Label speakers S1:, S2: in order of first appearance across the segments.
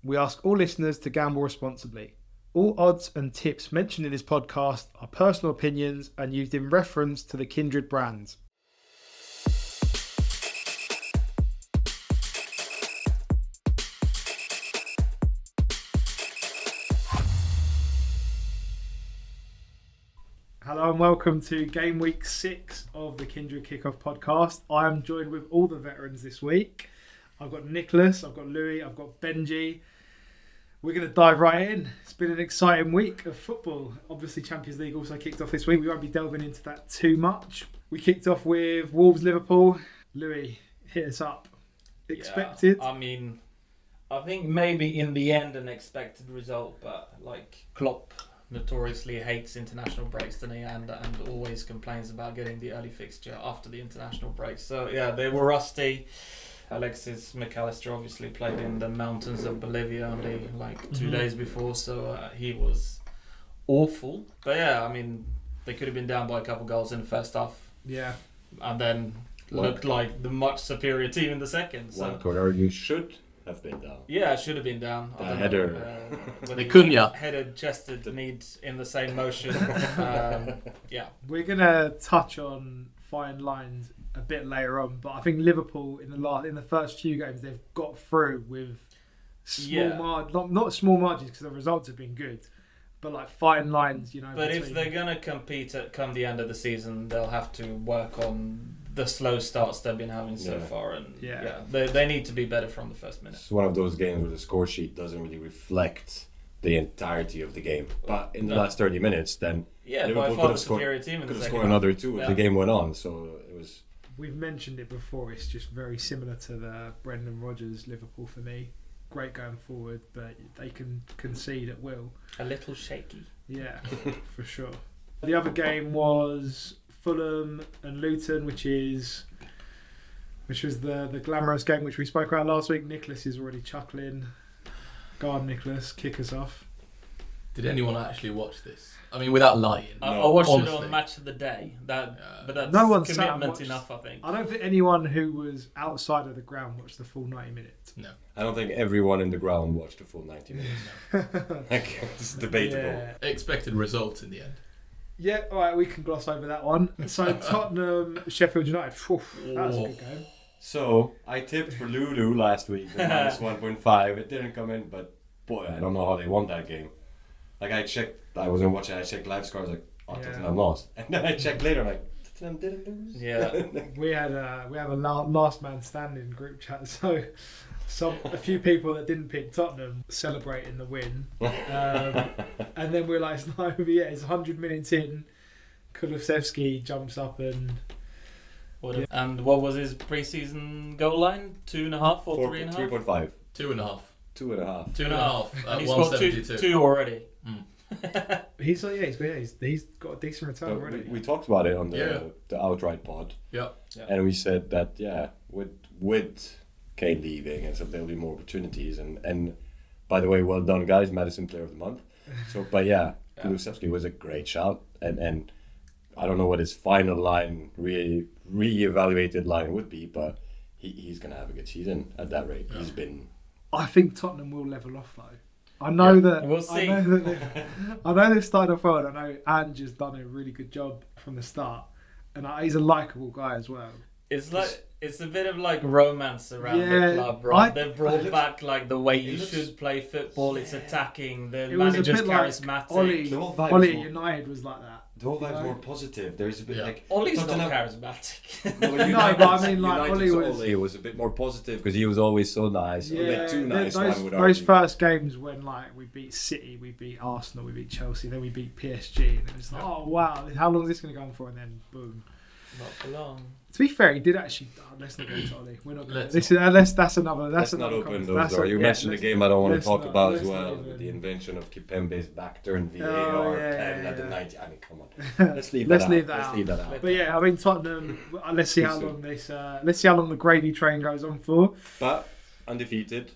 S1: We ask all listeners to gamble responsibly. All odds and tips mentioned in this podcast are personal opinions and used in reference to the Kindred brands. Hello and welcome to game week 6 of the Kindred Kickoff podcast. I am joined with all the veterans this week. I've got Niklas, I've got Louis, I've got Benji. We're going to dive right in. It's been an exciting week of football. Obviously, Champions League also kicked off this week. We won't be delving into that too much. We kicked off with Wolves-Liverpool. Louis, hit us up. Expected?
S2: Yeah, I think maybe in the end an expected result, but Klopp notoriously hates international breaks, doesn't he? And always complains about getting the early fixture after the international break. So, yeah, they were rusty. Alexis McAllister obviously played in the mountains of Bolivia only 2 days before, so he was awful. But yeah, they could have been down by a couple goals in the first half.
S1: Yeah.
S2: And then looked like the much superior team in the second. So.
S3: One could argue should have been down.
S2: Yeah, it should have been down.
S3: The header.
S2: Headed, chested, kneed in the same motion. Yeah.
S1: We're going to touch on fine lines a bit later on, but I think Liverpool in the first few games they've got through with not small margins because the results have been good, but fine lines,
S2: But if they're gonna compete come the end of the season, they'll have to work on the slow starts they've been having so far, and they need to be better from the first minute.
S3: It's one of those games where the score sheet doesn't really reflect the entirety of the game, but in the last 30 minutes, then
S2: Liverpool could have scored
S3: another two as the game went on. So it was.
S1: We've mentioned it before, it's just very similar to the Brendan Rodgers Liverpool for me. Great going forward, but they can concede at will.
S2: A little shaky.
S1: Yeah, for sure. The other game was Fulham and Luton, which was the glamorous game which we spoke about last week. Niklas is already chuckling. Go on, Niklas, kick us off.
S4: Did anyone actually watch this? Without lying.
S2: I watched it on Match of the Day. But that's
S1: no one
S2: commitment enough, I think.
S1: I don't think anyone who was outside of the ground watched the full 90 minutes.
S4: No.
S3: I don't think everyone in the ground watched the full 90 minutes. It's debatable.
S1: Yeah.
S4: Expected result in the end.
S1: Yeah, all right, we can gloss over that one. So Tottenham, Sheffield United. That was a good game.
S3: So I tipped for Lulu last week at minus 1.5. It didn't come in, but boy, I don't know how they won that game. I wasn't watching, I checked live scores, Tottenham lost. And then I checked later, Tottenham didn't lose?
S2: Yeah.
S1: we have a last man standing group chat, so a few people that didn't pick Tottenham celebrating the win. And then we're like, it's not over yet, it's 100 minutes in. Kulusevski jumps up and...
S2: And what was his pre-season goal line? 2.5 or 3.5?
S3: 3.5.
S4: 2.5.
S3: 2.5.
S4: 2.5.
S2: And he scored two already.
S1: He's got a decent return already.
S3: We talked about it on the outright pod.
S4: Yeah.
S3: And we said that with Kane leaving and there'll be more opportunities. And by the way, well done guys, Madison Player of the Month. So, but Kulusevski was a great shout, and I don't know what his final line, re-evaluated line would be, but he's gonna have a good season at that rate. Yeah.
S1: I think Tottenham will level off though. I know that.
S2: We'll see.
S1: I know they've started off well. And I know Ange has done a really good job from the start, and he's a likeable guy as well.
S2: It's a bit of romance around the club, right? They've brought back the way you should play football. It's attacking. The manager's charismatic.
S1: Ollie at United was like that.
S3: The whole vibe's more positive. There's a bit
S2: Ollie's not charismatic.
S1: No, but
S3: Ollie was a bit more positive because he was always so nice.
S1: Yeah,
S3: a bit too nice.
S1: Those first games when we beat City, we beat Arsenal, we beat Chelsea, then we beat PSG, and it was oh wow, how long is this going to go on for? And then boom.
S2: Not for long.
S1: To be fair, he did actually. Let's not go to Ollie. We're not. That's another.
S3: Let's not open those doors. You mentioned the game I don't want to talk about as well. The invention of Kipembe's back turn VAR at the 90. Come on. Let's leave that out.
S1: But yeah, Tottenham. Let's see how long the gravy train goes on for.
S3: But undefeated.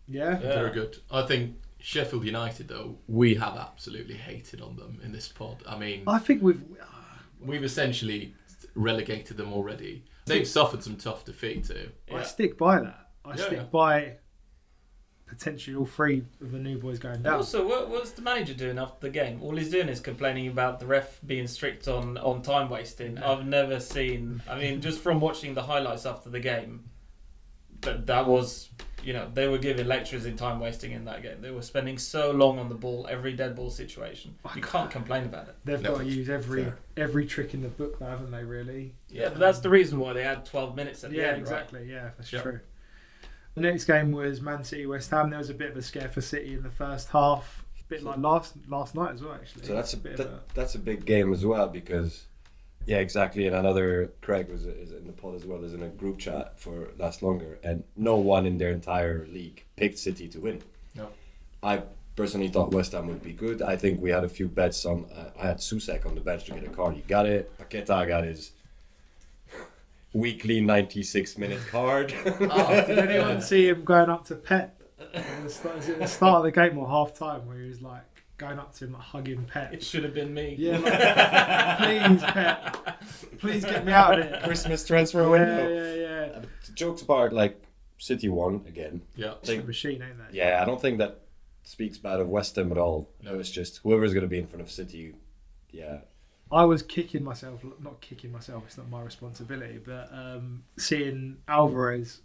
S1: Yeah.
S4: Very good. I think Sheffield United though, we have absolutely hated on them in this pod.
S1: I think
S4: we've essentially relegated them already. They've suffered some tough defeat too.
S1: I stick by that. I stick by potentially all three of the new boys going down.
S2: Also, what's the manager doing after the game? All he's doing is complaining about the ref being strict on time wasting. I've never seen. I mean, just from watching the highlights after the game, that was, they were giving lectures in time wasting in that game. They were spending so long on the ball, every dead ball situation. You can't complain about it.
S1: They've got to use every trick in the book, though, haven't they? Really?
S2: Yeah, but that's the reason why they had 12 minutes at the end.
S1: Exactly.
S2: Right?
S1: Yeah, that's true. The next game was Man City West Ham. There was a bit of a scare for City in the first half, a bit like last night as well, actually.
S3: So that's a big game as well because, yeah, exactly. And another Craig is in the pod as well as in a group chat for Last Longer, and no one in their entire league picked City to win.
S4: No,
S3: I personally thought West Ham would be good. I think we had a few bets on. I had Susek on the bench to get a card. He got it. Paqueta got his weekly 96-minute card.
S1: Did anyone see him going up to Pep at the start of the game or half time where he was like going up to him, like, hugging Pep?
S2: It should have been me.
S1: Yeah, please, Pep, please get me out of it.
S3: Christmas transfer window.
S1: Yeah.
S3: The jokes apart, like City won again.
S4: Yeah,
S1: It's a machine, ain't they?
S3: Yeah, I don't think that speaks bad of West Ham at all.
S4: No.
S3: It's just whoever's going to be in front of City. Yeah.
S1: I was not kicking myself, it's not my responsibility, but seeing Alvarez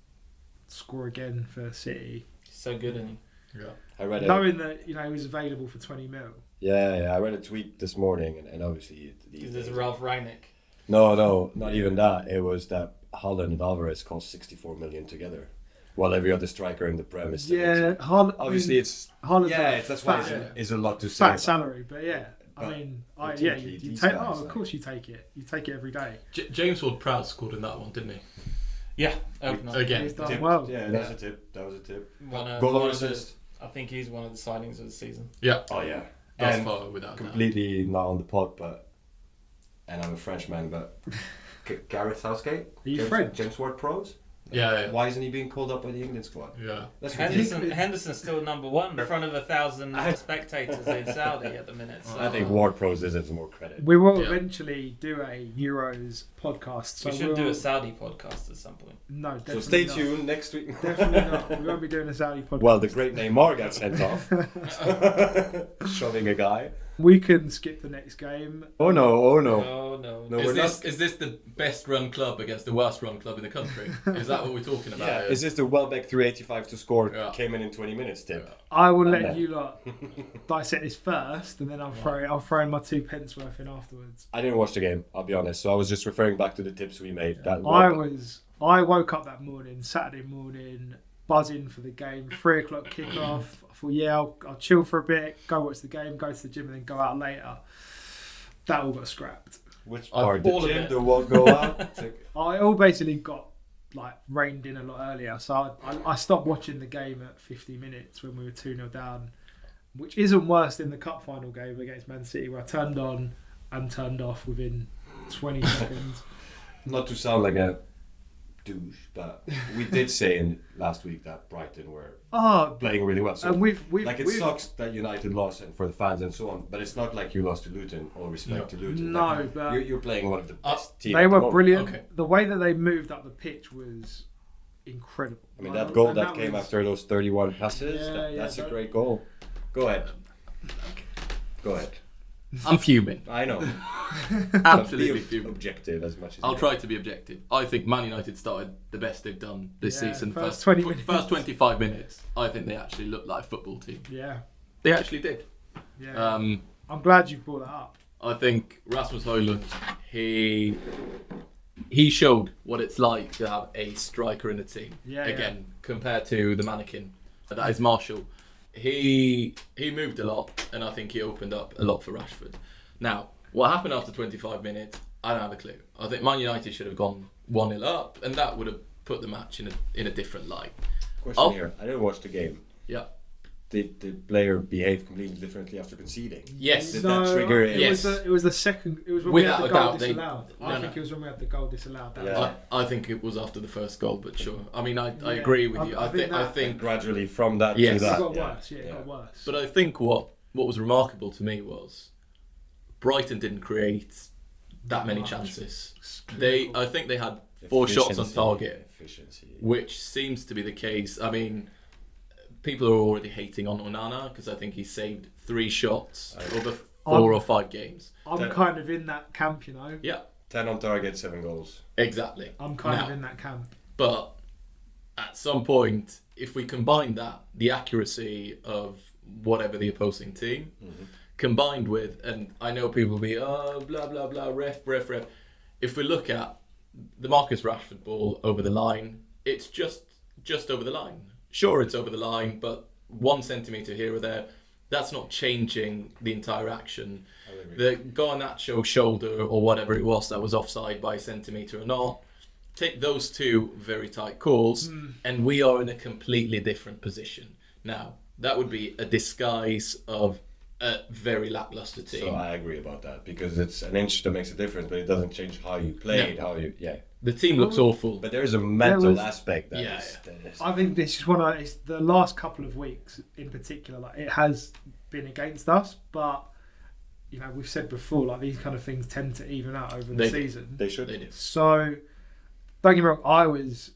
S1: score again for City.
S2: He's so good, isn't he?
S4: yeah.
S3: I read
S1: Knowing that, he was available for 20 mil.
S3: Yeah, I read a tweet this morning, and obviously
S2: There's Ralph Rangnick.
S3: No, not even that. It was that Haaland and Alvarez cost 64 million together, while every other striker in the Prem is.
S1: Yeah, Haaland.
S3: Obviously, it's
S1: Haaland's
S3: that's why it's a lot to say.
S1: fat
S3: about.
S1: salary, but yeah.
S3: But
S1: You
S3: these
S1: take.
S3: guys,
S1: Of course, you take it. You take it every day.
S4: James Ward-Prowse scored in that one, didn't he?
S2: Yeah, opener.
S4: Again,
S1: He's done
S3: Tip.
S1: well.
S3: Yeah, that was a tip.
S2: One
S3: Goal or
S2: of the-
S3: assist?
S2: I think he's one of the signings of the season.
S4: Yeah,
S3: Oh yeah.
S4: that's
S3: And
S4: far without that.
S3: completely not on the pod, and I'm a Frenchman, but Gareth Southgate.
S1: Are you French?
S3: James Ward-Prowse.
S4: Yeah.
S3: Why isn't he being called up by the England squad?
S4: Yeah.
S3: That's
S2: Henderson's still number one in front of 1,000 spectators in Saudi at the minute. So
S3: I think Ward-Prowse deserves more credit.
S1: We will eventually do a Euros podcast. So
S2: we should do a Saudi podcast at some point.
S1: No,
S3: So
S1: definitely
S3: stay
S1: not.
S3: tuned next week.
S1: Definitely not. We won't be doing a Saudi podcast.
S3: Well, the great Neymar got sent off, shoving a guy.
S1: We can skip the next game.
S3: Oh no!
S2: No.
S3: No, we're not.
S4: Is this the best run club against the worst run club in the country? Is that what we're talking about?
S3: Yeah,
S4: here?
S3: is this the Welbeck 385 to score
S4: Yeah.
S3: came in 20 minutes tip?
S1: I will let
S3: Yeah.
S1: you lot dissect this first, and then I'll throw in my 2 pence worth in afterwards.
S3: I didn't watch the game, I'll be honest. So I was just referring back to the tips we made. That
S1: I woke up that morning, Saturday morning, buzzing for the game. 3:00 kickoff. I thought, I'll chill for a bit, go watch the game, go to the gym, and then go out later. That all got scrapped.
S3: Which
S4: part?
S3: The
S2: All of
S3: gym,
S2: it.
S3: the won't go out.
S1: I all basically got reined in a lot earlier, so I stopped watching the game at 50 minutes when we were 2-0 down, which isn't worse than the cup final game against Man City, where I turned on and turned off within 20 seconds.
S3: Not to sound like a douche, but we did say last week that Brighton were playing really well. So
S1: And we've
S3: it sucks that United lost and for the fans and so on, but it's not like you lost to Luton. All respect to Luton.
S1: No,
S3: Like,
S1: but
S3: you're playing one of the best teams.
S1: they
S3: at the
S1: were
S3: moment.
S1: brilliant.
S4: Okay.
S1: The way that they moved up the pitch was incredible.
S3: I mean, that goal
S1: And
S3: that came
S1: was-
S3: after those 31 passes,
S1: Yeah,
S3: that's a
S1: that-
S3: great goal. Go ahead.
S4: I'm fuming.
S3: I know.
S4: Absolutely
S3: Be
S4: fuming.
S3: objective as much as
S4: I'll
S3: you
S4: try to be objective. I think Man United started the best they've done this
S1: Yeah,
S4: season.
S1: first 20 minutes.
S4: First 25 minutes, I think they actually looked like a football team.
S1: Yeah,
S4: They actually did.
S1: yeah. I'm glad you brought that up.
S4: I think Rasmus Højlund, he showed what it's like to have a striker in a team.
S1: Yeah,
S4: Again, compared to the mannequin, that is Marshall. He moved a lot, and I think he opened up a lot for Rashford. Now, what happened after 25 minutes, I don't have a clue. I think Man United should have gone 1-0 up, and that would have put the match in a different light.
S3: Question here. I didn't watch the game.
S4: Yeah.
S3: Did the player behave completely differently after conceding?
S4: Yes.
S3: Did that trigger it?
S4: Yes.
S1: It was the second. It was when we had
S4: Without
S1: the
S4: a
S1: goal
S4: doubt, they-
S1: disallowed. I
S4: no,
S1: think
S4: no.
S1: it was when we had the goal disallowed. That
S3: Yeah.
S1: was it.
S4: I think it was after the first goal, but sure. I mean, I
S1: Yeah.
S4: agree with you.
S1: I think
S4: I
S1: that-
S4: think
S3: Gradually from that
S4: Yes.
S3: to
S1: It
S3: that.
S1: got
S3: yeah.
S1: worse. Yeah, it got worse.
S4: But I think what was remarkable to me was Brighton didn't create that many
S1: much.
S4: chances.
S1: It's
S4: I think they had 4 shots on
S3: Efficiency,
S4: target,
S3: Efficiency.
S4: which seems to be the case. I mean, people are already hating on Onana because I think he saved 3 shots over 4 or 5 games.
S1: I'm kind of in that camp, you know.
S4: Yeah.
S3: 10 on target, 7 goals.
S4: Exactly.
S1: I'm kind of in that camp.
S4: But at some point, if we combine that, the accuracy of whatever the opposing team, combined with, and I know people will be, oh, blah, blah, blah, ref. If we look at the Marcus Rashford ball over the line, it's just over the line. Sure, it's over the line, but 1 centimetre here or there, that's not changing the entire action. The Garnacho shoulder or whatever it was that was offside by a centimetre or not, take those 2 very tight calls and we are in a completely different position. Now, that would be a disguise of a very lackluster team.
S3: So I agree about that, because it's an inch that makes a difference, but it doesn't change how you play,
S4: The team looks awful.
S3: But there is a mental aspect that is.
S1: I think this is it's the last couple of weeks in particular, like it has been against us, but you know, we've said before, like these kind of things tend to even out over the season.
S3: They should.
S4: They do.
S1: So don't get me wrong, I was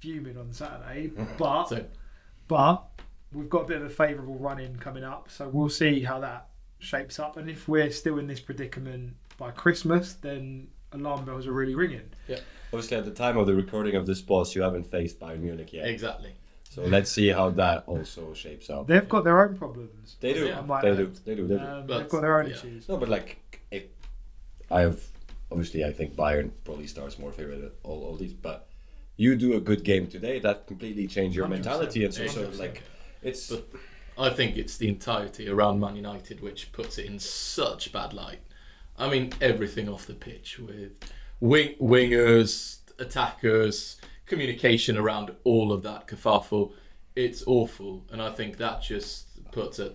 S1: fuming on Saturday, but we've got a bit of a favourable run-in coming up, so we'll see how that shapes up. And if we're still in this predicament by Christmas, then alarm bells are really ringing.
S4: Yeah.
S3: Obviously, at the time of the recording of this post, you haven't faced Bayern Munich yet.
S4: Exactly.
S3: So let's see how that also shapes up.
S1: They've got their own problems.
S3: They do.
S1: Yeah.
S3: They do.
S1: They've got their own issues.
S3: No, but like, I think Bayern probably starts more favourite at all these, but you do a good game today, that completely changed your
S1: 100%.
S3: mentality, and so like, it's.
S4: But I think it's the entirety around Man United which puts it in such bad light. I mean, everything off the pitch with wingers, attackers, communication around all of that kerfuffle. It's awful, and I think that just puts a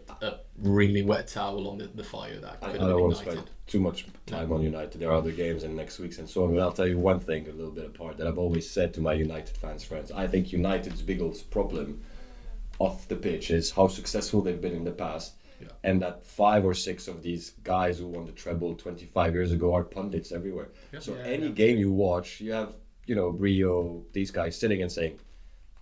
S4: really wet towel on the fire that could have
S3: I
S4: been
S3: don't want to
S4: ignited.
S3: spend too much time on United. There are other games in next week's and so on. But I'll tell you one thing, a little bit apart, that I've always said to my United friends. I think United's biggest problem off the pitch is how successful they've been in the past.
S4: Yeah.
S3: And that 5 or 6 of these guys who won the treble 25 years ago are pundits everywhere.
S4: Yeah.
S3: So any game you watch, you have, Brio, these guys sitting and saying,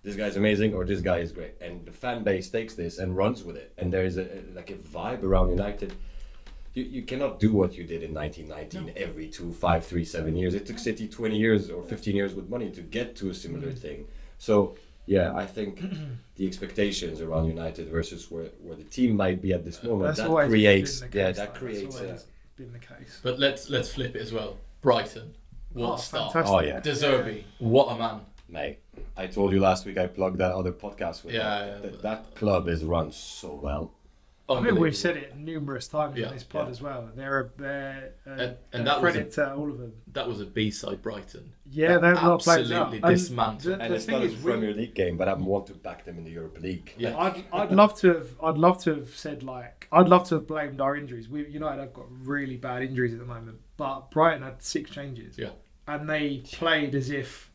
S3: this guy's amazing or this guy is great. And the fan base takes this and runs with it. And there is a vibe around United. You cannot do what you did in 1919 every 2, 5, 3, 7 years. It took City 20 years or 15 years with money to get to a similar thing. So, yeah, I think the expectations around United versus where the team might be at this moment, that creates
S1: been the case.
S4: But let's flip it as well. Brighton, what a start.
S1: Fantastic.
S3: Oh, yeah.
S4: De Zerbi, what a man.
S3: Mate, I told you last week I plugged that other podcast with that club is run so well.
S1: I mean, we've said it numerous times
S4: Yeah,
S1: in this pod
S3: yeah.
S1: as well. They're
S4: and that
S1: credit to all of them.
S4: That was a B-side Brighton.
S1: Yeah, they've not played
S4: absolutely
S1: out.
S4: dismantled.
S3: And it's not a Premier League game, but I want to back them in the Europa League.
S4: Yeah.
S1: I'd love to have said, like, I'd love to have blamed our injuries. United have got really bad injuries at the moment, but Brighton had 6 changes.
S4: Yeah.
S1: And they played as if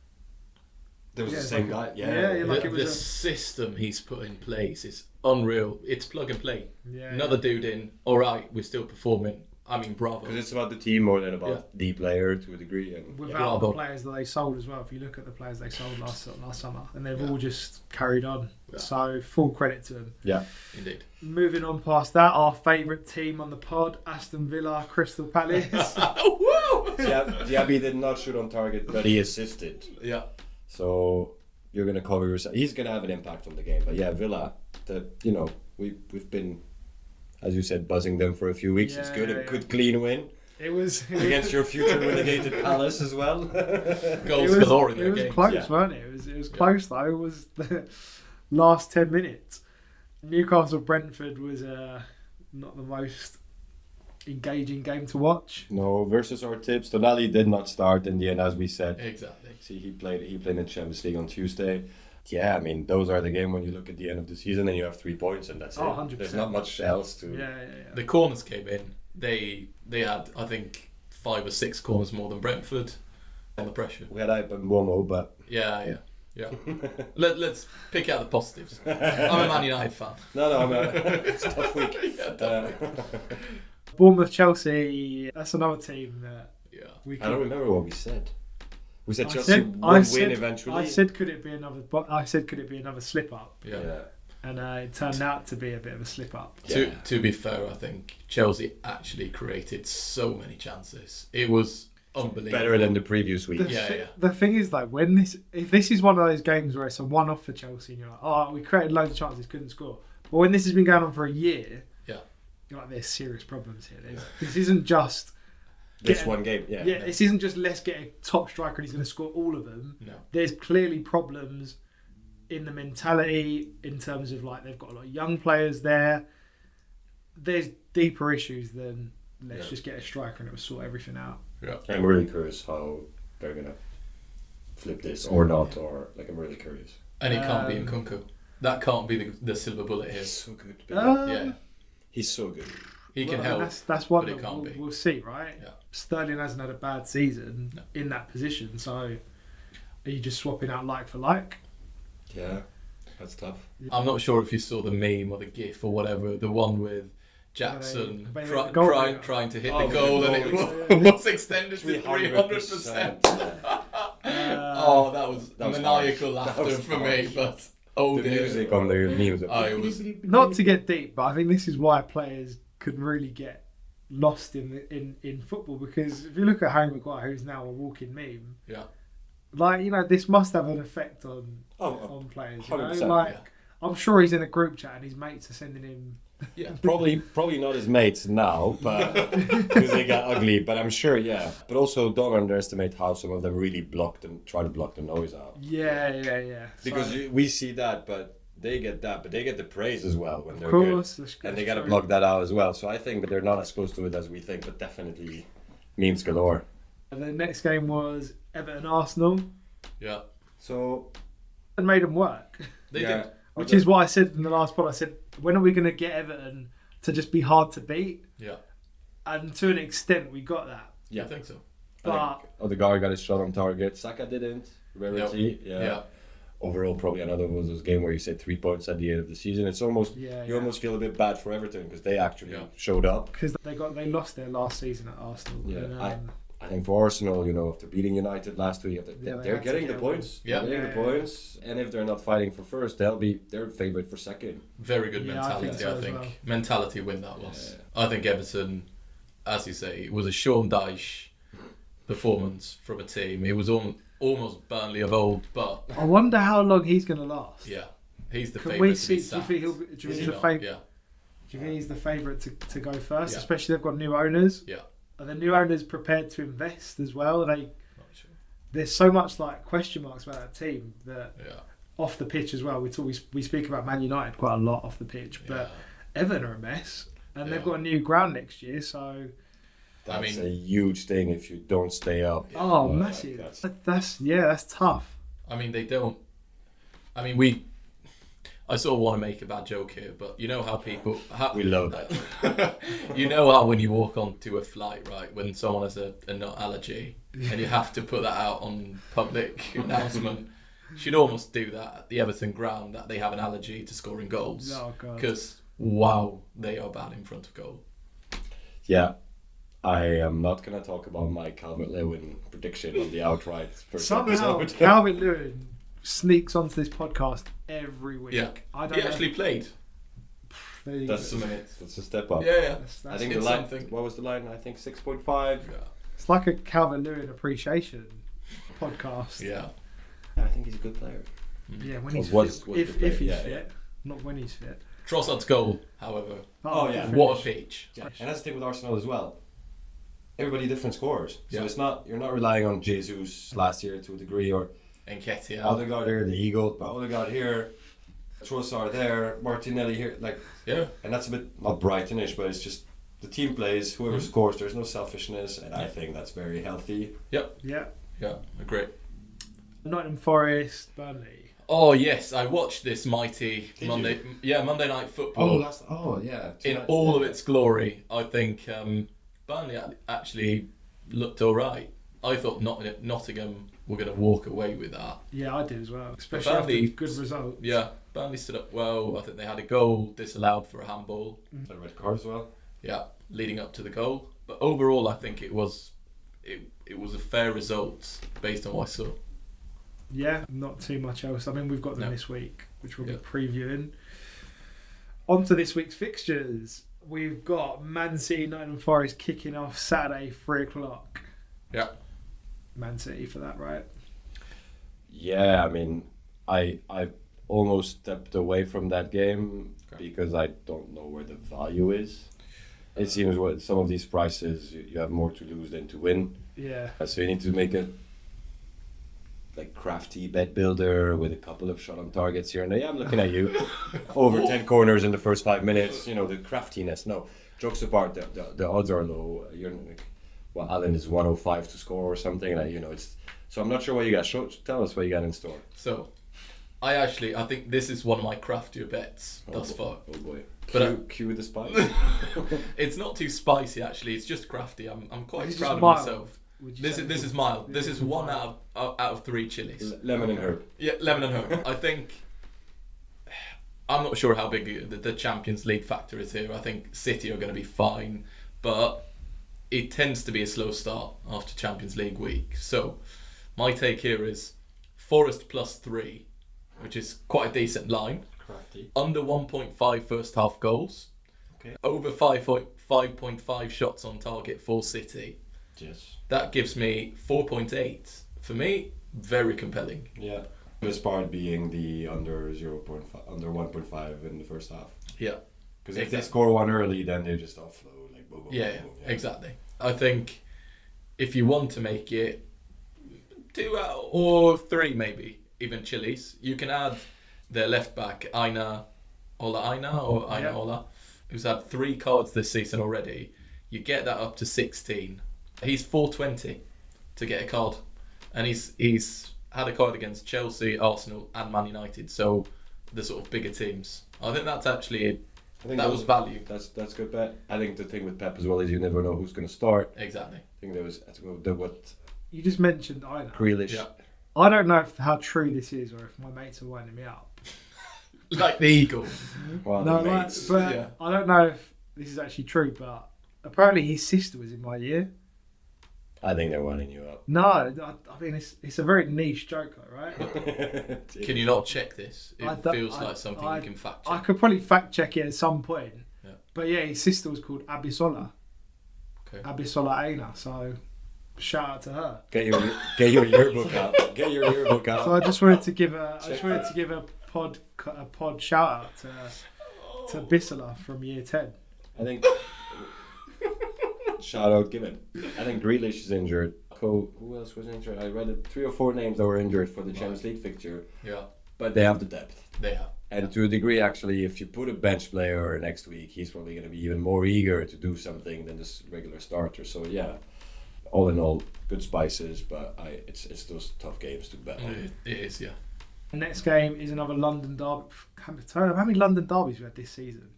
S3: There was the same guy.
S4: The system he's put in place is unreal. It's plug and play.
S1: Yeah,
S4: Another dude in, all right, we're still performing. I mean, bravo.
S3: Because it's about the team more than about the player to a degree. And
S1: without the players that they sold as well. If you look at the players they sold last summer, and they've all just carried on.
S4: Yeah.
S1: So full credit to them.
S3: Yeah,
S4: Indeed.
S1: Moving on past that, our favourite team on the pod, Aston Villa, Crystal Palace.
S3: Diaby did not shoot on target, but he assisted.
S4: Yeah.
S3: So you're gonna cover yourself. He's gonna have an impact on the game. But yeah, Villa, we've been, as you said, buzzing them for a few weeks. It's good. A good clean win.
S1: It was
S3: against your future relegated Palace as well.
S4: Goals galore in that game.
S1: It was close, weren't it? It was close though. It was the last 10 minutes. Newcastle Brentford was not the most engaging game to watch.
S3: No, versus our tips. Tonali did not start in the end, as we said.
S4: Exactly.
S3: See, he played in the Champions League on Tuesday. Yeah, I mean, those are the game when you look at the end of the season and you have 3 points and that's it.
S1: 100%.
S3: There's not much else to.
S1: Yeah.
S4: The corners came in. They had, I think, 5 or 6 corners more than Brentford on the pressure.
S3: We had Ipe and Momo, but
S4: Yeah. Let's pick out the positives. I'm a Man United fan.
S3: no, it's a tough week.
S1: Bournemouth, Chelsea. That's another team that we could.
S3: I don't remember what we said. We said Chelsea would win eventually.
S1: I said, could it be another slip up?
S4: Yeah.
S1: and it turned out to be a bit of a slip up.
S4: To be fair, I think Chelsea actually created so many chances. It was unbelievable.
S3: Better than the previous week.
S1: The thing is, like, if this is one of those games where it's a one-off for Chelsea, and you're like, oh, we created loads of chances, couldn't score. But when this has been going on for a year, you're like, there's serious problems here. This isn't just
S3: one game.
S1: This isn't just let's get a top striker and he's going to score all of them.
S4: No.
S1: There's clearly problems in the mentality, in terms of, like, they've got a lot of young players there. There's deeper issues than let's just get a striker and it will sort everything out.
S4: Yeah.
S3: I'm really curious how they're gonna flip this or not, or like I'm really curious.
S4: And it can't be Nkunku. That can't be the silver bullet here.
S3: He's so good.
S4: Yeah.
S3: He's so good.
S4: He can help.
S1: That's what
S4: but it can't be.
S1: We'll see, right?
S4: Yeah.
S1: Sterling hasn't had a bad season in that position, so are you just swapping out like for like?
S3: Yeah, that's tough.
S4: I'm not sure if you saw the meme or the GIF or whatever, the one with Jackson trying to hit the goal and it was extended to 300%. Oh, that was maniacal laughter for me, but
S3: the music on the memes.
S1: Not to get deep, but I think this is why players could really get lost in football, because if you look at Harry Maguire, who's now a walking meme, like, you know, this must have an effect on players. You know? Like, I'm sure he's in a group chat and his mates are sending him.
S3: Yeah, probably not his mates now, but because they got ugly. But I'm sure, But also, don't underestimate how some of them really try to block the noise out.
S1: Yeah.
S3: Because we see that, but they get that, but they get the praise as well when they're
S1: good.
S3: And they got to block that out as well. So I think that they're not as close to it as we think, but definitely memes galore.
S1: And the next game was Everton-Arsenal.
S4: Yeah.
S3: So
S1: and made them work.
S4: They did.
S1: Which is what I said in the last pod. I said, when are we going to get Everton to just be hard to beat?
S4: Yeah.
S1: And to an extent, we got that.
S4: Yeah, I think so.
S1: But
S3: Odegaard got his shot on target. Saka didn't. Rarity. Yeah. Overall, probably another one of those games where you said 3 points at the end of the season. It's almost you almost feel a bit bad for Everton because they actually showed up.
S1: Because they lost their last season at Arsenal.
S3: Yeah.
S1: And,
S3: I think for Arsenal, you know, after beating United last week, they're getting the points.
S4: Yeah.
S3: They're getting the points. And if they're not fighting for first, they're favourite for second.
S4: Very good mentality, I think.
S1: Well.
S4: Mentality win that was. I think Everton, as you say, it was a Sean Dyche performance from a team. It was almost Burnley of old, but
S1: I wonder how long he's going to last.
S4: Yeah. He's the
S1: Can
S4: favourite
S1: we
S4: to be
S1: see?
S4: sacked.
S1: Do you think he's the favourite to go first?
S4: Yeah.
S1: Especially they've got new owners.
S4: Yeah.
S1: Are the new owners prepared to invest as well?
S4: Not sure.
S1: There's so much like question marks about that team that off the pitch as well. We speak about Man United quite a lot off the pitch, but Everton are a mess, and they've got a new ground next year, so
S3: that's a huge thing if you don't stay up.
S1: Oh, massive! That's tough.
S4: I mean, they don't. I mean, I sort of want to make a bad joke here, but you know how people...
S3: we love that.
S4: You know how when you walk onto a flight, right, when someone has a nut allergy and you have to put that out on public announcement, you should almost do that at the Everton ground, that they have an allergy to scoring goals.
S1: Oh, God.
S4: Because, wow, they are bad in front of goal.
S3: Yeah. I am not going to talk about my Calvert-Lewin prediction on the outright first
S1: Somehow,
S3: episode.
S1: Calvert-Lewin sneaks onto this podcast every week.
S4: Yeah, he actually played.
S3: That's a step up.
S4: Yeah.
S3: I think the line. What was the line? I think 6.5. Yeah.
S1: It's like a Calvert-Lewin appreciation podcast.
S4: Yeah.
S3: I think he's a good player.
S1: Yeah, when he's fit. If he's fit, not when he's fit.
S4: Trossard's goal, however. What a pitch.
S3: Yeah. And that's the thing with Arsenal as well. Everybody different scores. So it's not, you're not relying on Jesus last year to a degree, or
S4: Nketiah.
S3: Odegaard here, the Eagle, but Odegaard here, Trossard there, Martinelli here, and that's a bit not Brightonish, but it's just the team plays, whoever scores, there's no selfishness, and I think that's very healthy.
S4: Yep.
S1: Yeah,
S4: agree.
S1: Nottingham Forest, Burnley.
S4: Oh yes, I watched this mighty Monday Night Football. In all of its glory. I think Burnley actually looked all right. I thought Nottingham were going to walk away with that.
S1: Yeah, I did as well, especially after good results.
S4: Yeah, Burnley stood up well. I think they had a goal disallowed for a handball.
S3: A red card as well.
S4: Yeah, leading up to the goal. But overall, I think it was a fair result based on what I saw.
S1: Yeah, not too much else. I mean, we've got them this week, which we'll be previewing. On to this week's fixtures. We've got Man City, Nottingham Forest kicking off Saturday, 3 o'clock.
S4: Yeah.
S1: Man City for that, right?
S3: Yeah, I mean, I almost stepped away from that game because I don't know where the value is. It seems with some of these prices, you have more to lose than to win.
S1: Yeah.
S3: So you need to make a crafty bet builder with a couple of shot on targets here and there. Yeah, I'm looking at you. Over 10 corners in the first 5 minutes. You know, the craftiness. No, jokes apart, the odds are low. You're like, well, Allen is 105 to score or something. Like, you know, it's. So I'm not sure what you got. Tell us what you got in store.
S4: So, I think this is one of my craftier bets thus far.
S3: Oh boy.
S4: But
S3: cue the spice.
S4: It's not too spicy actually. It's just crafty. I'm quite
S1: It's
S4: proud
S1: just
S4: of
S1: mild.
S4: myself.
S1: This
S4: This is mild. This is one out of 3 chilies.
S3: Lemon and herb.
S4: Yeah, lemon and herb. I think I'm not sure how big the Champions League factor is here. I think City are going to be fine, but it tends to be a slow start after Champions League week. So my take here is Forest +3, which is quite a decent line.
S3: Crafty.
S4: Under 1.5 first half goals.
S3: Okay.
S4: Over 5.5 shots on target for City.
S3: Yes.
S4: That gives me 4.8. For me, very compelling.
S3: Yeah. This part being the under 0.5, under 1.5 in the first half.
S4: Yeah.
S3: Because if they
S4: Exactly.
S3: score one early, then they just offload like boom, boom,
S4: Yeah,
S3: boom, boom,
S4: exactly. I think if you want to make it 2 out or 3 maybe, even chilies, you can add their left back, Aina Ola, who's had 3 cards this season already. You get that up to 16. He's 420 to get a card. And he's had a card against Chelsea, Arsenal and Man United, so the sort of bigger teams. I think that's actually that was value.
S3: That's good bet. I think the thing with Pep as well is you never know who's going to start.
S4: Exactly.
S3: I think there was what
S1: You just mentioned Ina.
S3: Grealish.
S4: Yeah.
S1: I don't know how true this is or if my mates are winding me up.
S4: Like the Eagles.
S3: Well,
S1: No,
S3: the
S1: like,
S3: mates.
S1: but
S4: Yeah.
S1: I don't know if this is actually true, but apparently his sister was in my year.
S3: I think they're winding you up.
S1: No, I mean it's a very niche joke, though, right?
S4: Can you not check this? It
S1: I don't-
S4: feels like something you can fact
S1: I
S4: check.
S1: could probably fact check it at some point.
S4: Yeah.
S1: But yeah, his sister was called Abisola.
S4: Okay.
S1: Abisola Aina, so shout out to her.
S3: Get your yearbook out. Get your yearbook out.
S1: So I just wanted to give a pod shout out to Bisola from year 10.
S3: I think. Shout out, given. I think Grealish is injured. Who else was injured? I read 3 or 4 names that were injured for the Champions League fixture.
S4: Yeah,
S3: But they have the depth.
S4: they have.
S3: And to a degree, actually, if you put a bench player next week, he's probably going to be even more eager to do something than this regular starter. So yeah, all in all, good spices, but it's those tough games to bet on.
S4: It is, yeah.
S1: The next game is another London derby. Can't tell how many London derbies we had this season,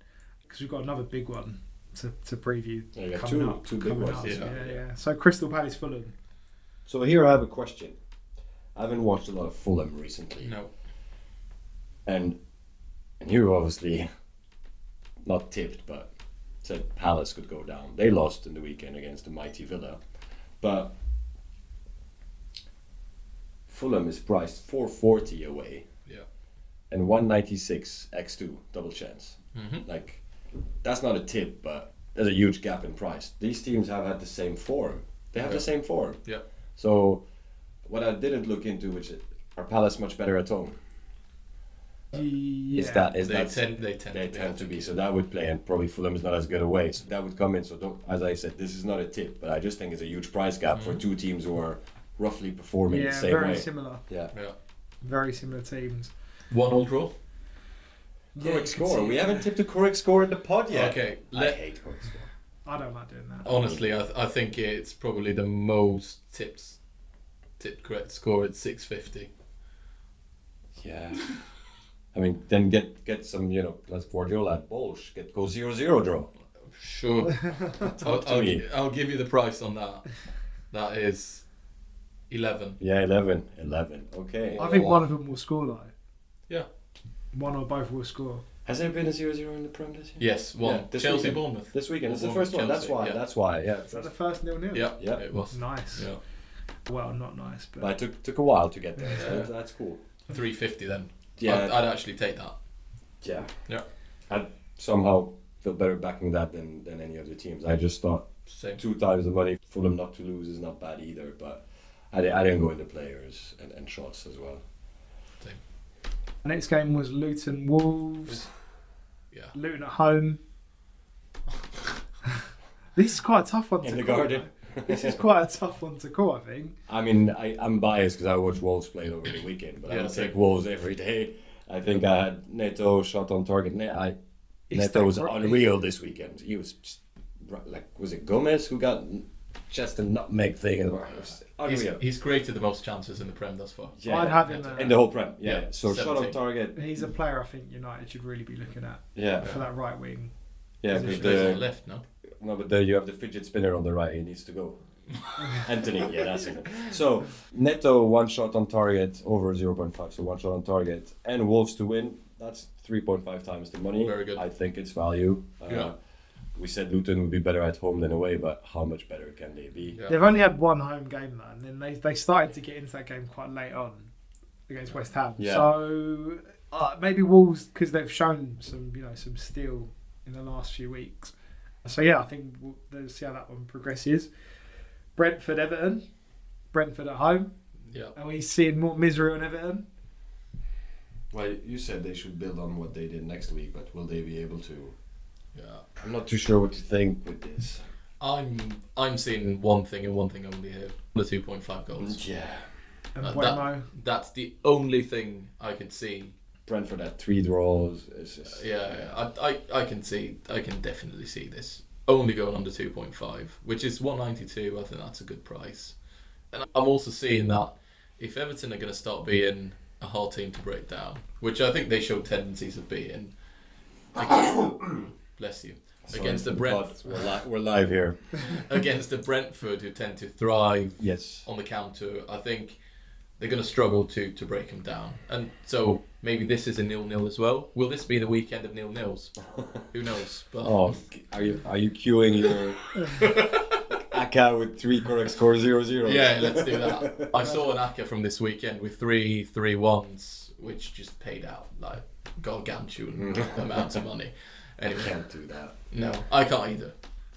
S1: because we've got another big one to preview.
S3: Yeah, you got
S1: coming
S3: two
S1: up,
S3: big
S1: coming
S3: ones
S1: up.
S3: this
S1: Yeah. So Crystal Palace, Fulham.
S3: So here I have a question. I haven't watched a lot of Fulham recently.
S4: No.
S3: And here obviously not tipped, but said Palace could go down. They lost in the weekend against the mighty Villa. But Fulham is priced 440 away.
S4: Yeah.
S3: And 196 x2 double chance.
S4: Mm-hmm.
S3: Like, that's not a tip, but there's a huge gap in price. These teams have had the same form. They have the same form.
S4: Yeah.
S3: So what I didn't look into, which are Palace much better at home?
S1: Yeah.
S4: They tend
S3: to be. So that would play, and probably Fulham is not as good away. So that would come in. So don't, as I said, this is not a tip, but I just think it's a huge price gap for two teams who are roughly performing the same
S1: very
S3: way.
S1: similar.
S3: Yeah.
S1: Very similar teams.
S4: 1-1 draw.
S3: Correct score. We haven't tipped a correct score in the pod yet.
S4: Okay.
S3: I hate correct score.
S1: I don't like doing that.
S4: Honestly, I think it's probably the most tipped correct score at 650.
S3: Yeah. I mean, then get some, let's Guardiola at Bolsh. Go 0-0 draw.
S4: Sure.
S3: Talk to me.
S4: I'll give you the price on that. That is 11.
S3: Yeah, 11. Okay.
S1: I think one of them will score though.
S4: Yeah.
S1: One or both will score.
S3: Has there been a 0-0 in the Prem this year?
S4: Yes, one.
S3: Yeah, this
S4: Chelsea
S3: weekend.
S4: Bournemouth.
S3: This weekend. It's the
S4: Bournemouth,
S3: first one. That's
S4: Chelsea,
S3: why.
S4: yeah.
S3: That's why. Yeah.
S1: Is that the first 0-0?
S4: Yeah,
S3: Yeah.
S4: it was.
S1: Nice.
S4: Yeah.
S1: Well, not nice, but
S3: But it took a while to get there. So
S4: Yeah.
S3: that's cool.
S4: 350 then.
S3: Yeah.
S4: I'd actually take that.
S3: Yeah.
S4: Yeah.
S3: somehow feel better backing that than any other teams. I just thought
S4: Same.
S3: 2 times the money for them not to lose is not bad either, but I didn't go into players and shots as well.
S1: Next game was Luton Wolves.
S4: Yeah.
S1: Luton at home. This is quite a tough one
S3: In
S1: to
S3: the
S1: call.
S3: garden.
S1: This is quite a tough one to call, I think.
S3: I mean, I'm biased because I watched Wolves play over the weekend, but I
S4: Yeah,
S3: would
S4: same.
S3: take Wolves every day. I think I had Neto shot on target. Neto was unreal this weekend. He was just, like, was it Gomez who got just a nutmeg thing? It was unreal.
S4: He's created the most chances in the Prem thus far.
S3: Yeah,
S1: I'd have him
S3: in the whole Prem. Yeah.
S4: Yeah,
S3: So shot
S4: 17.
S3: on target.
S1: He's a player I think United should really be looking at
S3: Yeah.
S1: for that right wing.
S3: Yeah,
S1: Position.
S3: because
S4: Plays on the left, no?
S3: no, but you have the fidget spinner on the right. He needs to go. Anthony, yeah, that's it. So Neto 1 shot on target over 0.5, so 1 shot on target, and Wolves to win. That's 3.5 times the money.
S4: Very good.
S3: I think it's value.
S4: Yeah.
S3: We said Luton would be better at home than away, but how much better can they be?
S4: Yeah.
S1: They've only had one home game though, and then they started to get into that game quite late on against West Ham.
S3: Yeah.
S1: So maybe Wolves, because they've shown some steel in the last few weeks. So yeah, I think we'll see how that one progresses. Brentford Everton. Brentford at home.
S4: Yeah.
S1: Are we seeing more misery on Everton?
S3: Well, you said they should build on what they did next week, but will they be able to?
S4: Yeah.
S3: I'm not too sure what to think with this.
S4: I'm seeing one thing and one thing only here: the 2.5 goals.
S3: Yeah.
S1: And
S4: That-
S1: Buemo.
S4: That's the only thing I can see.
S3: Brentford had 3 draws. It's just,
S4: I can definitely see this only going under 2.5, which is 192. I think that's a good price. And I'm also seeing that if Everton are going to start being a hard team to break down, which I think they showed tendencies of being, bless you,
S3: Sorry
S4: against
S3: for
S4: the
S3: pod. We're live here.
S4: against the Brentford, who tend to thrive
S3: Yes.
S4: on the counter, I think they're going to struggle to break them down. And so maybe this is a 0-0 as well. Will this be the weekend of 0-0s? Who knows? But
S3: Oh, are you queuing your Aka with 3 correct score 0-0?
S4: yeah, let's do that. I saw an Aka from this weekend with 3-3-1s, which just paid out like gargantuan amounts of money.
S3: I
S4: Anyway,
S3: can't do that.
S4: no, I can't either.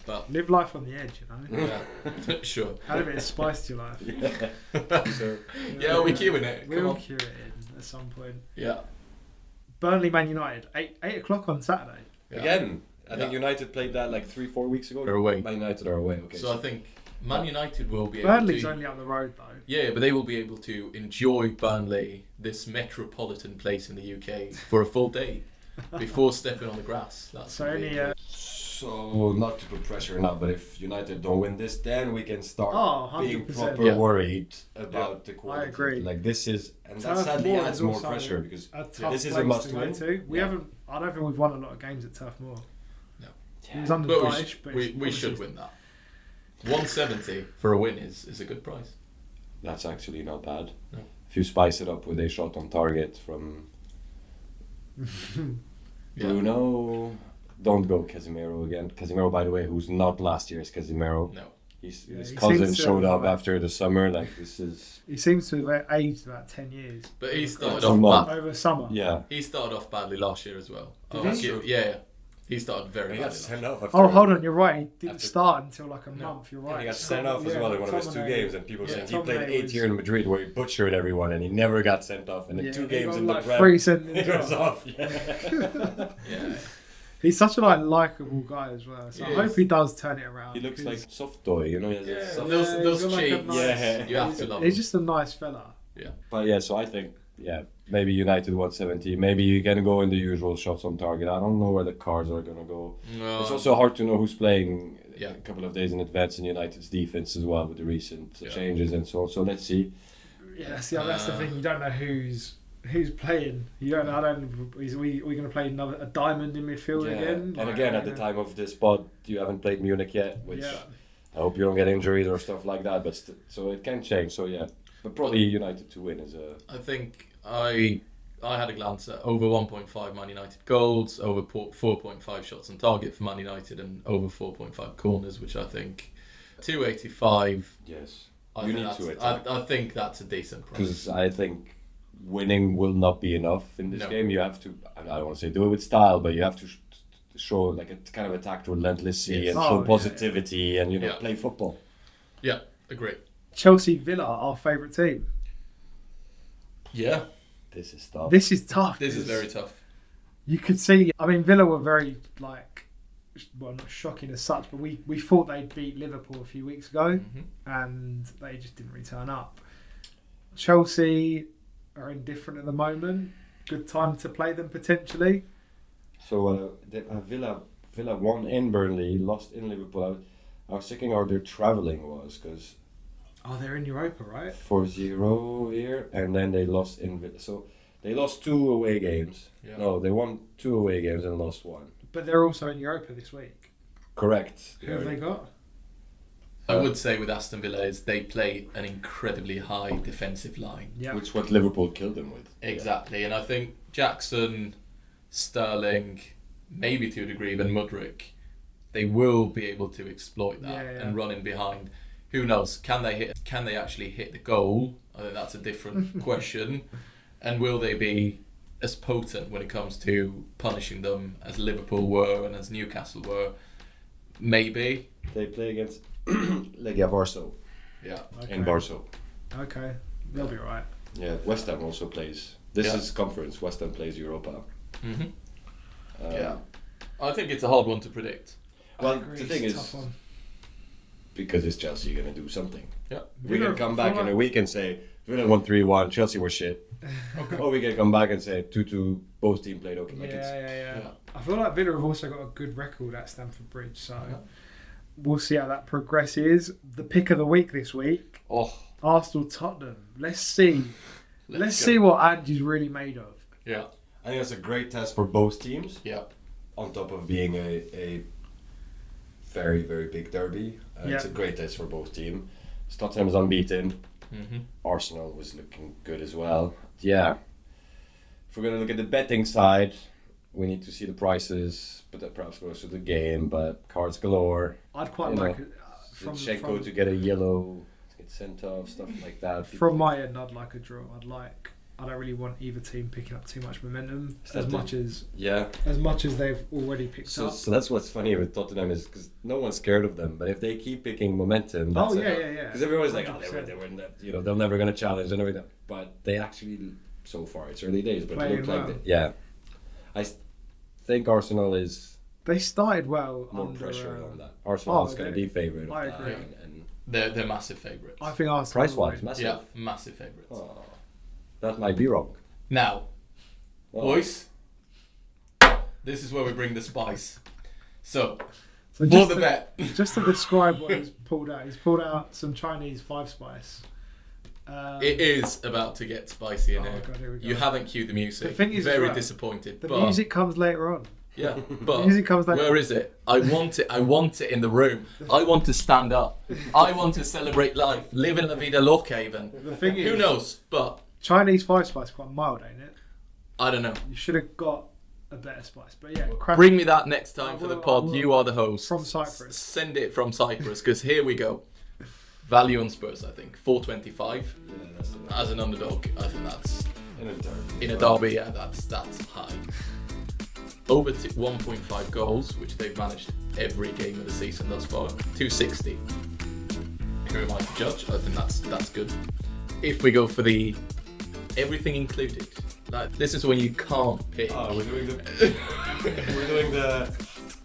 S4: But
S1: Live life on the edge,
S4: yeah, sure.
S1: Add a bit of spice to your life.
S3: So,
S4: Yeah, we're queuing it. Come
S1: We'll
S4: on.
S1: cure it in at some point.
S4: Yeah.
S1: Burnley Man United, 8 o'clock on Saturday.
S4: Yeah.
S3: again, I think
S4: Yeah.
S3: United played that like 3-4 weeks ago.
S4: They're away.
S3: Man United are away. Okay.
S4: So I think Man United will be able
S1: Burnley's
S4: to.
S1: only up the road though.
S4: Yeah, but they will be able to enjoy Burnley, this metropolitan place in the UK, for a full day before stepping on the grass. That's
S1: So
S4: gonna be-
S1: any
S3: So not to put pressure now, but if United don't win this, then we can start being
S1: 100%.
S3: proper
S4: Yeah.
S3: worried about the quality.
S1: I agree.
S3: Like this is, and that
S1: Turf
S3: sadly
S1: Moor
S3: adds
S1: is
S3: more
S1: also
S3: pressure because
S1: a tough
S3: this is a
S1: place
S3: must
S1: to go
S3: win.
S1: to. We
S3: Yeah.
S1: haven't. I don't think we've won a lot of games at Turf Moor.
S4: No.
S1: It was under
S4: But
S1: Dyche, but
S4: we
S1: it's
S4: should
S1: obviously-
S4: win that. 170 for a win is a good price.
S3: That's actually not bad.
S4: No.
S3: If you spice it up with a shot on target from
S4: Yeah.
S3: Bruno, don't go Casemiro again. Casemiro, by the way, who's not last year's Casemiro.
S4: No.
S3: His
S1: he
S3: cousin
S1: seems to
S3: showed
S1: have,
S3: up after the summer. Like this is
S1: He seems to have aged about 10 years
S4: But he started
S3: It's a month.
S4: off bad.
S1: over summer.
S3: yeah.
S4: He started off badly last year as well.
S1: Did he?
S4: Yeah. He started very
S3: He
S4: badly.
S3: got
S4: last
S3: sent
S4: year.
S3: off after.
S1: Oh, hold on, you're right. He didn't
S3: After-
S1: start until like a
S4: No.
S1: month. You're
S3: And
S1: right.
S3: he got sent off as well in one of his 2 games, and people
S4: Yeah.
S3: saying he played
S1: McTominay
S3: 8
S1: was-
S3: years in Madrid where he butchered everyone, and he never got sent off. And in
S1: Yeah,
S3: 2
S1: he
S3: games
S1: got,
S3: in the
S1: like,
S3: Prem,
S1: 3
S3: he
S1: sentences
S3: goes
S1: off.
S3: off. Yeah.
S4: Yeah.
S1: He's such a likable guy as well. So
S4: He
S1: I hope
S4: is.
S1: he does turn it around.
S3: He looks like
S1: because
S3: soft toy, you know. He has a
S4: Yeah,
S3: soft-
S4: those
S1: he's got like a
S4: cheeks.
S1: nice-
S3: Yeah.
S4: You have to love
S1: He's
S4: them.
S1: just a nice fella.
S3: But yeah, so I think maybe United 170. Maybe you can go in the usual shots on target. I don't know where the cards are gonna go.
S4: No.
S3: It's also hard to know who's playing
S4: Yeah.
S3: a couple of days in advance in United's defense as well with the recent
S4: Yeah.
S3: changes and so on. So let's see.
S1: Yeah, see, that's the thing. You don't know who's playing. You don't. I don't. Are we going to play a diamond in midfield again?
S3: And again, at the time of this pod, you haven't played Munich yet, which I hope you don't get injuries or stuff like that. But so it can change. So yeah, but probably United to win is a.
S4: I think I had a glance at over 1.5 Man United goals, over 4.5 shots on target for Man United, and over 4.5 corners, which I think 285.
S3: Yes.
S4: I
S3: You
S4: think
S3: need
S4: that's-
S3: to attack.
S4: I think that's a decent price.
S3: Because I think winning will not be enough in this
S4: No.
S3: game. You have to. I don't want to say do it with style, but you have to show like a kind of attack relentlessly
S4: Yes.
S3: and
S1: Oh,
S3: show
S1: yeah,
S3: positivity and
S4: Yeah.
S3: play football.
S4: Yeah, agree.
S1: Chelsea Villa, our favourite team.
S4: Yeah,
S3: This is tough.
S1: This is tough.
S4: this is
S1: 'cause
S4: very tough.
S1: You could see. I mean, Villa were very not shocking as such, but we thought they'd beat Liverpool a few weeks ago, and they just didn't really turn up. Chelsea are indifferent at the moment. Good time to play them potentially.
S3: So Villa won in Burnley, lost in Liverpool. I was checking how their travelling was because
S1: Oh, they're in Europa, right?
S3: 4-0 here, and then they lost in Villa. So they lost 2 away games.
S4: Yeah.
S3: No, they won 2 away games and lost 1.
S1: But they're also in Europa this week.
S3: Correct.
S1: Who have they got?
S4: I would say with Aston Villa is they play an incredibly high defensive line.
S1: Yeah.
S3: Which what Liverpool killed them with.
S4: Exactly, and I think Jackson, Sterling, maybe to a degree even Mudryk, they will be able to exploit that and run in behind. Who knows? Can they actually hit the goal? I think that's a different question. And will they be as potent when it comes to punishing them as Liverpool were and as Newcastle were? Maybe.
S3: They play against Legia Warsaw
S4: Yeah.
S3: in Warsaw.
S1: Okay, they'll be right.
S3: Yeah, West Ham also plays. This
S4: Yeah.
S3: is conference. West Ham plays Europa.
S4: Mm-hmm. Yeah. I think it's a hard one to predict.
S3: Well,
S1: agree,
S3: the thing
S1: it's a
S3: is,
S1: tough one.
S3: because it's Chelsea, you're going to do something.
S4: Yeah.
S3: We
S1: Villa-
S3: can come back in a
S1: Villa-
S3: week and say, Villa won 3-1, Chelsea were shit. Or we can come back and say 2-2, both teams played okay. Like
S1: Yeah. I feel like Villa have also got a good record at Stamford Bridge, so we'll see how that progresses. The pick of the week this week,
S4: Oh,
S1: Arsenal Tottenham. Let's see. Let's see what Ange's really made of.
S4: Yeah.
S3: I think that's a great test for both teams.
S4: Yeah.
S3: On top of being a very, very big derby. It's a great test for both teams. Tottenham's unbeaten.
S4: Mm-hmm.
S3: Arsenal was looking good as well. Yeah. If we're going to look at the betting side, we need to see the prices, but that perhaps goes to the game, but cards galore.
S1: I'd quite
S3: You
S1: like
S3: know,
S1: it.
S3: Zinchenko to get a yellow, to get sent off, stuff like that.
S1: From my end, I'd like a draw. I don't really want either team picking up too much momentum as much as they've already picked up.
S3: So that's what's funny with Tottenham is because no one's scared of them, but if they keep picking momentum, that's Because everyone's like, oh, they were that, they're never going to challenge and everything. But they actually, so far, it's early days, but it
S1: Playing
S3: looks like
S1: well.
S3: I think Arsenal is
S1: They started well.
S3: more
S1: under,
S3: pressure on that. Arsenal is going to
S1: they-
S3: be favourite.
S1: I
S3: of that,
S1: agree.
S3: and
S4: They're massive favourites.
S1: I think Arsenal.
S3: price-wise, massive.
S4: Yeah, massive favourites.
S3: Oh, that might be wrong.
S4: Now,
S3: Oh.
S4: boys, this is where we bring the spice. So,
S1: So
S4: for the bet.
S1: Just to describe what he's pulled out some Chinese 5-spice.
S4: It is about to get spicy in
S1: Oh
S4: here.
S1: God, here we go.
S4: You haven't cued the music.
S1: The thing is,
S4: very
S1: right,
S4: disappointed.
S1: The
S4: but
S1: music comes later on.
S4: yeah, but
S1: music comes later.
S4: where is it? I want it. I want it in the room. I want to stand up. I want to celebrate life. Live in la vida loca even.
S1: The thing is,
S4: Who knows? But
S1: Chinese 5-spice quite mild, ain't it?
S4: I don't know.
S1: You should have got a better spice. But yeah, crack
S4: Bring me that next time
S1: I
S4: for the
S1: will, I
S4: pod.
S1: will.
S4: You are the host.
S1: From Cyprus.
S4: Send it from Cyprus because here we go. Value on Spurs, I think 425 as an underdog. I think that's in a derby. Yeah, that's high. Over to 1.5 goals, which they've managed every game of the season thus far. 260. Who am I to judge? I think that's good. If we go for the everything included, like this is when you can't pick.
S3: Oh, we're doing the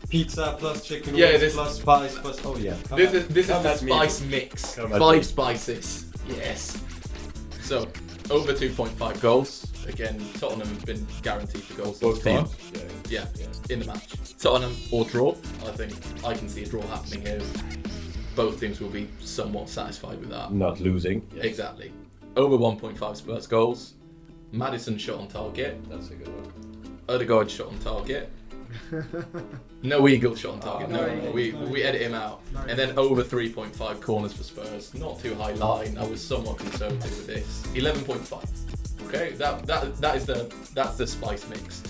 S3: pizza plus chicken
S4: Yeah,
S3: wings
S4: this-
S3: plus spice plus
S4: This is the
S3: Come at me.
S4: spice mix.
S3: Come at
S4: 5
S3: me.
S4: spices. Yes. So over 2.5 goals. Again, Tottenham have been guaranteed for goals
S3: Both
S4: thus far.
S3: teams.
S4: Yeah, in the match. Tottenham or draw. I think I can see a draw happening here. Both teams will be somewhat satisfied with that.
S3: Not losing. Yes.
S4: Exactly. Over 1.5 Spurs goals. Madison shot on target.
S3: That's a good one.
S4: Odegaard shot on target. No Eagle shot on target.
S1: no
S4: No,
S1: Eagle,
S4: we
S1: no
S4: edit him out.
S1: No
S4: And then over 3.5 corners for Spurs. Not too high line. I was somewhat conservative with this. 11.5. Okay, that's the spice mix.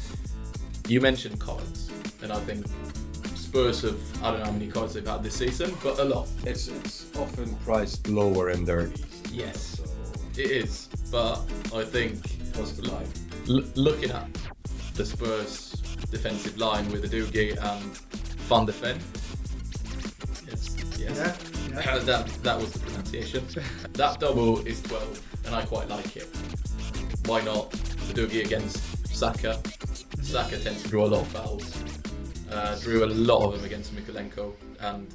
S4: You mentioned cards, and I think Spurs have, I don't know how many cards they've had this season, but a lot.
S3: It's often priced lower in derbies.
S4: Yes.
S3: So
S4: It is, but I think
S3: what's the line?
S4: looking at the Spurs defensive line with Adugi and Van de Ven. Yes.
S1: Yeah.
S4: That was the pronunciation. That double is 12, and I quite like it. Why not? Adugi against Saka. Saka tends to draw a lot of fouls. Drew a lot of them against Mikolenko, and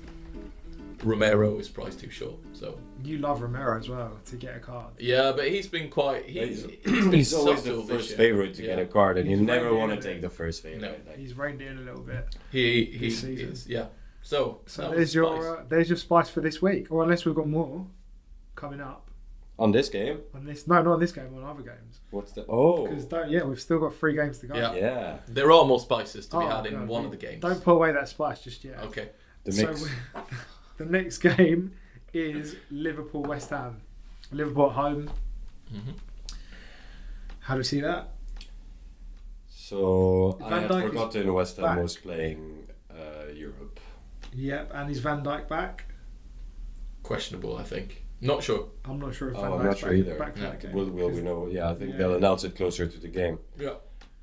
S4: Romero is priced too short. So
S1: You love Romero as well to get a card.
S4: yeah, but he's been quite. He's been
S3: He's always the
S4: subtle this
S3: first
S4: year.
S3: favorite to get a card, and you
S1: He's
S3: never
S1: right
S3: want
S1: in
S3: to
S1: it.
S3: take the first favorite.
S4: No.
S3: Like,
S1: He's reined in a little bit.
S4: He
S1: this season.
S4: is, yeah. So that was
S1: There's your spice for this week, or unless we've got more coming up
S3: on this game,
S1: on this. No, not on this game. On other games.
S3: what's the
S1: Because we've still got 3 games to go.
S4: Yeah.
S3: yeah,
S4: There are more spices to be
S1: Oh,
S4: had in
S1: God,
S4: one of the games.
S1: Don't pull away that spice just yet.
S4: Okay.
S3: the
S1: So
S3: mix.
S1: the next game is Liverpool West Ham. Liverpool at home.
S4: Mm-hmm.
S1: How do you see that?
S3: So I
S1: Van
S3: had
S1: Dijk is
S3: forgotten West Ham
S1: back.
S3: was playing Europe.
S1: Yep, and is Van Dijk back?
S4: Questionable, I think. Not sure.
S1: I'm not sure if
S3: Oh,
S1: Van
S3: I'm
S1: Dijk's
S3: not sure either.
S1: back for
S4: Yeah.
S1: that game.
S3: Will we know? Yeah, I think
S1: Yeah.
S3: they'll announce it closer to the game.
S4: Yeah.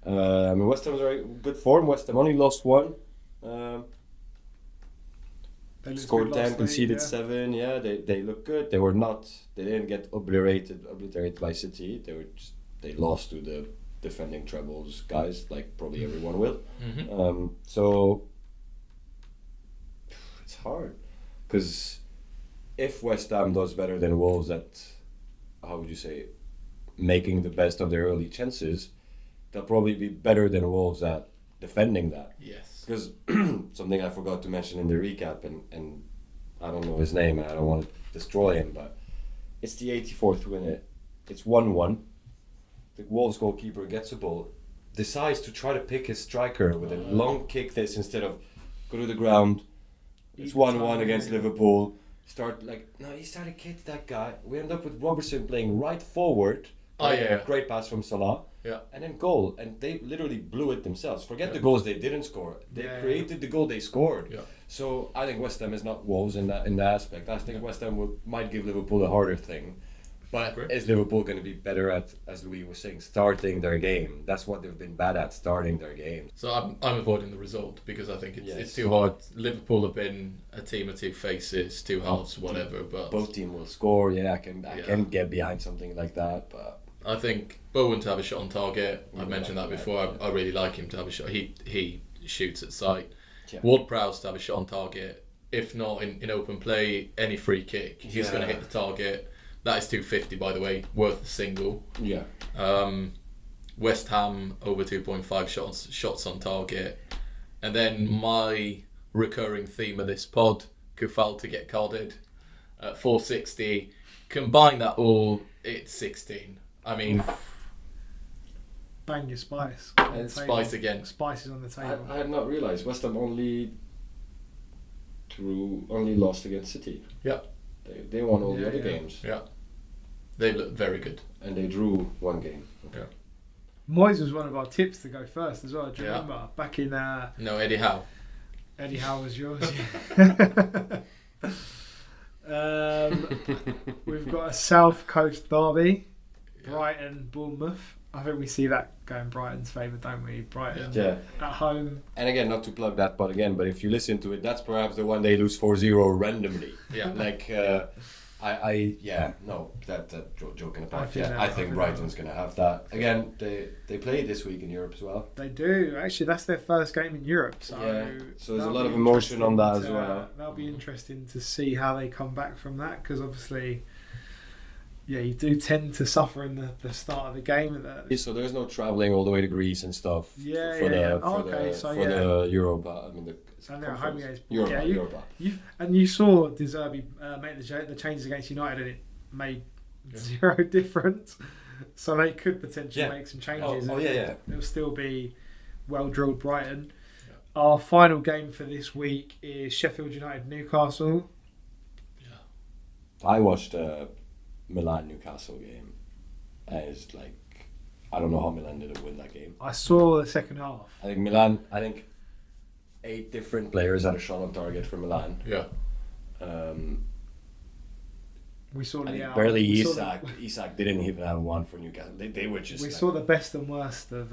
S3: I mean, West Ham's in good form. West Ham only lost 1.
S1: They looked
S3: Scored
S1: good
S3: 10,
S1: last
S3: conceded
S1: week,
S3: 7. Yeah, they look good. They didn't get obliterated by City. They lost to the defending trebles guys, like probably everyone will.
S4: Mm-hmm.
S3: So it's hard because if West Ham does better than Wolves at, how would you say, making the best of their early chances, they'll probably be better than Wolves at defending that.
S4: Yes.
S3: Because something I forgot to mention in the recap, and I don't know his name and I don't want to destroy him, but it's the 84th minute. It's 1-1. The Wolves goalkeeper gets a ball, decides to try to pick his striker with a long kick this instead of go to the ground. It's 1-1 against Liverpool. He started kick that guy. We end up with Robertson playing right forward.
S4: Oh, yeah.
S3: Great pass from Salah.
S4: Yeah.
S3: And then goal. And they literally blew it themselves. Forget the goals they didn't score. They created the goal they scored.
S4: Yeah.
S3: So I think West Ham is not Wolves in that aspect. I think West Ham might give Liverpool a harder thing. But
S4: Agree.
S3: is Liverpool going to be better at, as Louis was saying, starting their game? That's what they've been bad at, starting their game.
S4: So I'm avoiding the result because I think it's
S3: Yes.
S4: too hard. Liverpool have been a team of two faces, two halves, whatever. But
S3: Both teams will score. Yeah, I can get behind something like that. But
S4: I think Bowen to have a shot on target. I've
S3: Really
S4: mentioned
S3: like
S4: that
S3: that,
S4: before.
S3: yeah.
S4: I really like him to have a shot. He shoots at sight.
S3: Yeah.
S4: Ward-Prowse to have a shot on target. If not in open play, any free kick, he's going to hit the target. That is 250, by the way, worth a single.
S3: yeah,
S4: West Ham over 2.5 shots on target. And then my recurring theme of this pod, Kufal to get carded at 460. Combine that all, it's 16. I mean,
S1: Bang your spice.
S3: And
S4: spice again.
S1: Spice is on the table.
S3: I had not realised West Ham only lost against City.
S4: Yeah.
S3: They won all the
S1: Yeah,
S3: other
S1: yeah.
S3: games.
S4: Yeah. They look very good.
S3: And they drew 1 game.
S4: Yeah.
S1: Moyes was one of our tips to go first as well. Do you
S4: Yeah.
S1: remember? Back in
S4: No, Eddie Howe.
S1: Eddie Howe was yours. We've got a South Coast derby, Brighton, Bournemouth. I think we see that going Brighton's favour, don't we? Brighton
S3: Yeah.
S1: at home.
S3: And again, not to plug that pod again, but if you listen to it, that's perhaps the one they lose 4-0 randomly.
S4: Yeah.
S3: Joking apart.
S1: I think
S3: I
S1: that-
S3: think Brighton's going to have that. Again, they play this week in Europe as well.
S1: They do. Actually, that's their first game in Europe. So,
S3: So there's a
S1: that'll
S3: lot
S1: be
S3: of emotion on that
S1: interesting
S3: as well.
S1: That'll be interesting to see how they come back from that, because obviously, you do tend to suffer in the start of the game.
S3: So there's no travelling all the way to Greece and stuff.
S1: Yeah,
S3: for
S1: yeah,
S3: the
S1: yeah.
S3: for
S1: Oh, okay,
S3: the
S1: so
S3: for the Europa. I mean the
S1: And they're home games.
S3: Europa,
S1: Yeah,
S3: Europa.
S1: You saw De Zerbi make the changes against United, and it made zero difference. So they could potentially make some changes.
S3: Yeah.
S1: It'll still be well drilled Brighton. Yeah. Our final game for this week is Sheffield United Newcastle.
S4: Yeah.
S3: I watched a Milan Newcastle game, and it's like I don't know how Milan didn't win that game.
S1: I saw the second half.
S3: I think Milan. 8 different players had a shot on target for Milan.
S4: Yeah.
S1: We saw
S3: I think
S1: Leao.
S3: barely
S1: We saw
S3: Isak. Isak didn't even have one for Newcastle. They were just.
S1: We saw the best and worst of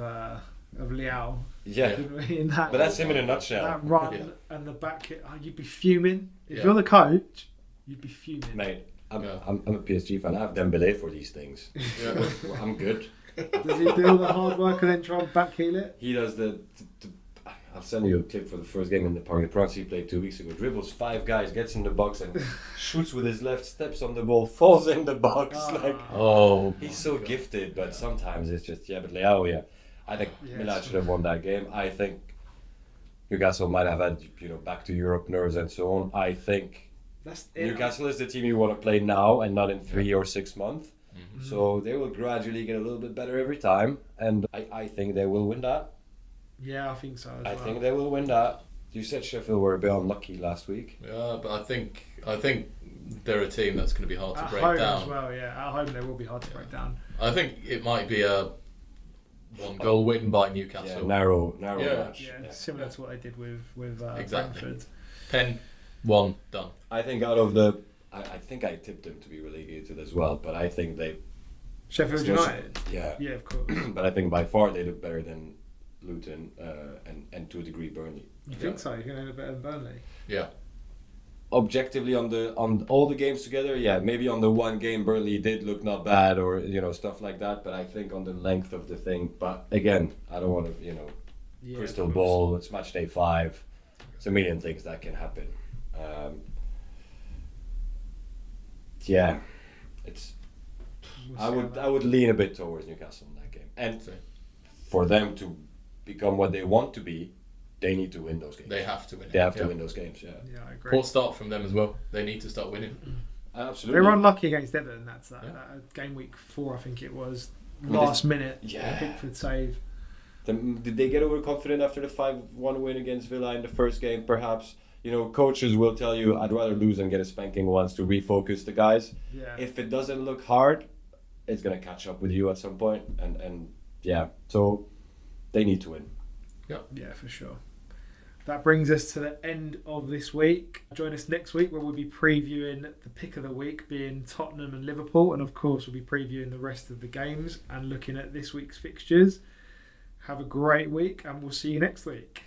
S1: of Liao.
S3: Yeah.
S1: Didn't we? In that,
S3: But that's him in a nutshell.
S1: that run
S4: Yeah.
S1: and the back hit, you'd be fuming. If
S4: Yeah.
S1: you're the coach, you'd be fuming.
S3: Mate, I'm
S4: Yeah.
S3: a PSG fan. I have Dembele for these things.
S4: Yeah.
S3: I'm good.
S1: Does he do all the hard work and then try and backheel it?
S3: He does I'll send you a clip for the first game in the Parc des Princes he played 2 weeks ago. Dribbles 5 guys, gets in the box and shoots with his left, steps on the ball, falls in the box. Like
S4: Oh,
S3: he's so gifted, but sometimes it's just but Leao, yeah. I think Milan should have won that game. I think Newcastle might have had back to Europe nerves and so on. I think Newcastle is the team you want to play now and not in 3 or 6 months.
S4: Mm-hmm.
S3: So they will gradually get a little bit better every time, and I think they will win that.
S1: Yeah, I think so as
S3: I
S1: well.
S3: think they will win that. You said Sheffield were a bit unlucky last week.
S4: yeah, but I think they're a team that's going to be hard to
S1: At
S4: break
S1: home
S4: down.
S1: as well, yeah. At home they will be hard to break down.
S4: I think it might be a 1-goal win by Newcastle.
S3: Yeah, narrow
S4: Yeah.
S3: match.
S1: Yeah, similar to what they did with
S4: Exactly.
S1: Brentford.
S4: Pen, 1, done.
S3: I think out of the, I think I tipped them to be relegated as well, but I think they,
S1: Sheffield United.
S3: yeah,
S1: Yeah, of course.
S3: but I think by far they look better than Luton and to a degree Burnley.
S1: You think so? You're going to look better than Burnley?
S4: Yeah.
S3: Objectively on all the games together, yeah, maybe on the one game Burnley did look not bad or stuff like that, but I think on the length of the thing. But again, I don't want to
S1: Yeah,
S3: crystal
S1: of course.
S3: ball. It's match day 5. There's a million things that can happen. Yeah, it's.
S1: We'll
S3: I
S1: see
S3: would
S1: how
S3: I would lean a bit towards Newcastle in that game, and
S4: So
S3: for them to become what they want to be, they need to win those games.
S4: they have to win it.
S3: They have to
S4: Yeah.
S3: win those games. Yeah,
S1: Yeah, I agree.
S4: Poor start from them as well. They need to start winning.
S3: absolutely.
S1: They were unlucky against Everton. That's
S4: Yeah.
S1: game week 4, I think it was.
S3: mean,
S1: Last minute,
S3: yeah.
S1: Pickford save.
S3: Did they get overconfident after the 5-1 win against Villa in the first game? Perhaps. Coaches will tell you, I'd rather lose than get a spanking once to refocus the guys.
S1: Yeah.
S3: If it doesn't look hard, it's gonna catch up with you at some point, and yeah, so they need to win.
S1: Yeah, for sure. That brings us to the end of this week. Join us next week where we'll be previewing the pick of the week being Tottenham and Liverpool, and of course we'll be previewing the rest of the games and looking at this week's fixtures. Have a great week and we'll see you next week.